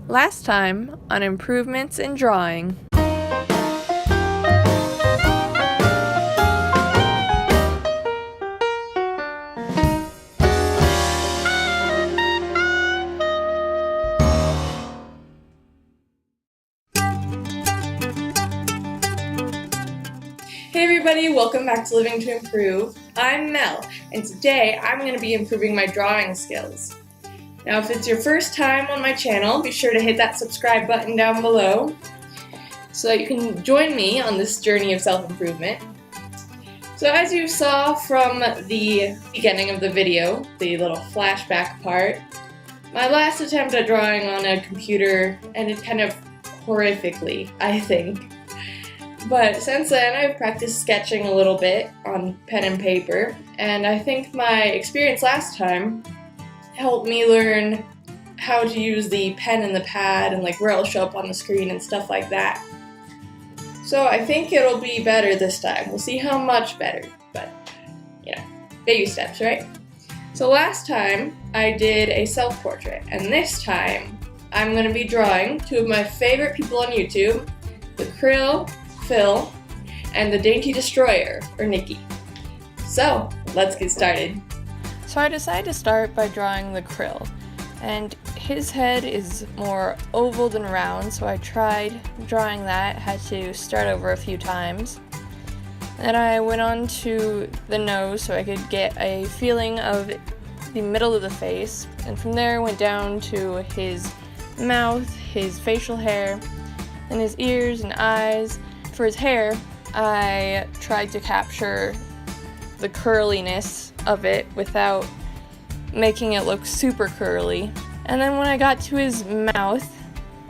Last time on improvements in drawing. Hey everybody, welcome back to Living to Improve. I'm Mel, and today I'm going to be improving my drawing skills. Now, if it's your first time on my channel, be sure to hit that subscribe button down below so that you can join me on this journey of self-improvement. So as you saw from the beginning of the video, the little flashback part, my last attempt at drawing on a computer ended kind of horrifically, I think. But since then, I've practiced sketching a little bit on pen and paper, and I think my experience last time helped me learn how to use the pen and the pad and like where it'll show up on the screen and stuff like that. So I think it'll be better this time. We'll see how much better, but you know, baby steps, right? So last time I did a self-portrait, and this time I'm going to be drawing two of my favorite people on YouTube, the Kryl and the Dainty Destroyer, or Nikki. So, let's get started. So I decided to start by drawing the Kryl, and his head is more oval than round, so I tried drawing that, had to start over a few times. Then I went on to the nose so I could get a feeling of the middle of the face, and from there went down to his mouth, his facial hair, and his ears and eyes. For his hair, I tried to capture the curliness of it without making it look super curly. And then when I got to his mouth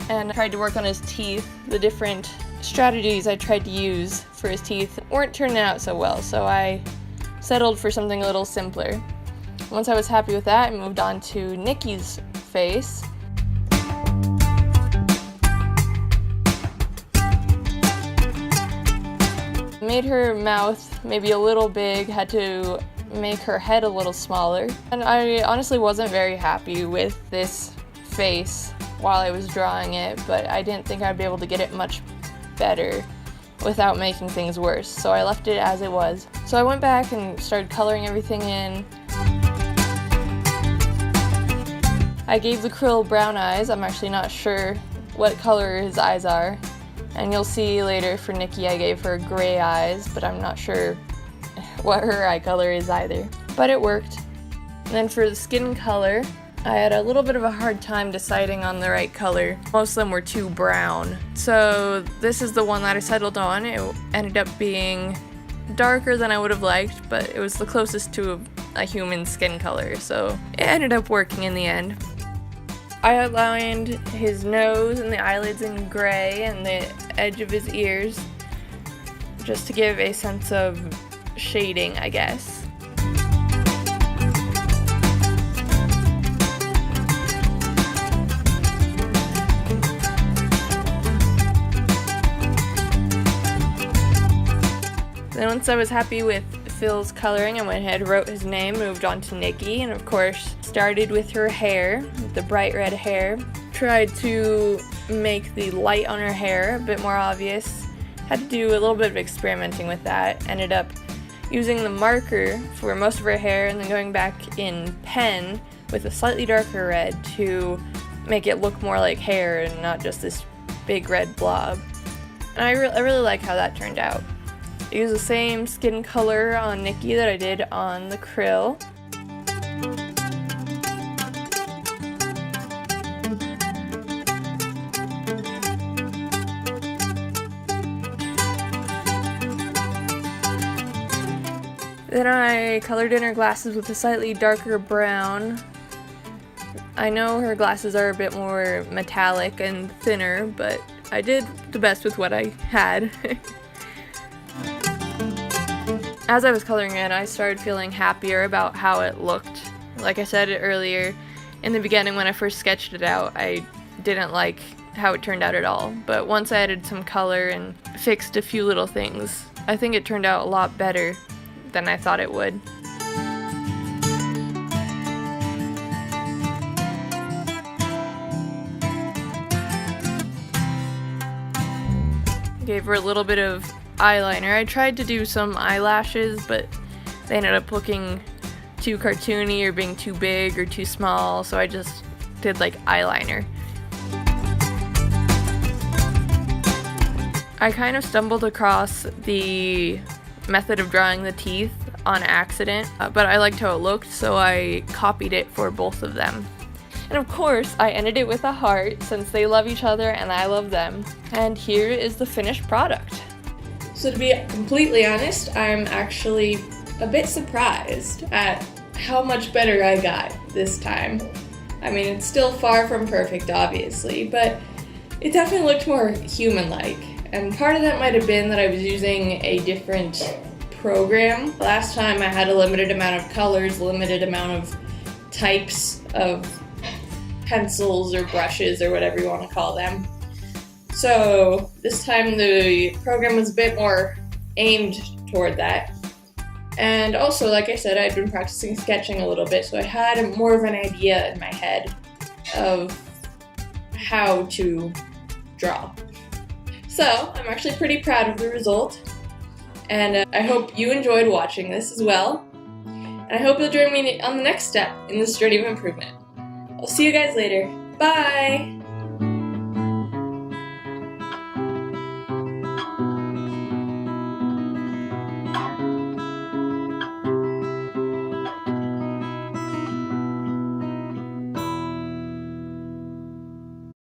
and tried to work on his teeth, the different strategies I tried to use for his teeth weren't turning out so well, so I settled for something a little simpler. Once I was happy with that, I moved on to Nikki's face. Made her mouth maybe a little big, had to make her head a little smaller. And I honestly wasn't very happy with this face while I was drawing it, but I didn't think I'd be able to get it much better without making things worse, so I left it as it was. So I went back and started coloring everything in. I gave the Kryl brown eyes. I'm actually not sure what color his eyes are. And you'll see later for Nikki I gave her gray eyes, but I'm not sure what her eye color is either. But it worked. And then for the skin color, I had a little bit of a hard time deciding on the right color. Most of them were too brown. So this is the one that I settled on. It ended up being darker than I would have liked, but it was the closest to a human skin color, so it ended up working in the end. I outlined his nose and the eyelids in gray and the edge of his ears just to give a sense of shading, I guess. Then once I was happy with Phil's coloring, I went ahead, wrote his name, moved on to Nikki, and of course started with her hair, the bright red hair. Tried to make the light on her hair a bit more obvious. Had to do a little bit of experimenting with that. Ended up using the marker for most of her hair and then going back in pen with a slightly darker red to make it look more like hair and not just this big red blob. And I really like how that turned out. I used the same skin color on Nikki that I did on the Kryl. Then I colored in her glasses with a slightly darker brown. I know her glasses are a bit more metallic and thinner, but I did the best with what I had. As I was coloring it, I started feeling happier about how it looked. Like I said earlier, in the beginning when I first sketched it out, I didn't like how it turned out at all. But once I added some color and fixed a few little things, I think it turned out a lot better than I thought it would. Gave her a little bit of eyeliner. I tried to do some eyelashes, but they ended up looking too cartoony or being too big or too small, so I just did like eyeliner. I kind of stumbled across the method of drawing the teeth on accident, but I liked how it looked, so I copied it for both of them. And of course, I ended it with a heart since they love each other and I love them. And here is the finished product. So to be completely honest, I'm actually a bit surprised at how much better I got this time. I mean, it's still far from perfect, obviously, but it definitely looked more human-like. And part of that might have been that I was using a different program. Last time I had a limited amount of colors, limited amount of types of pencils or brushes or whatever you want to call them. So this time the program was a bit more aimed toward that. And also, like I said, I'd been practicing sketching a little bit, so I had more of an idea in my head of how to draw. So I'm actually pretty proud of the result, and I hope you enjoyed watching this as well. And I hope you'll join me on the next step in this journey of improvement. I'll see you guys later. Bye!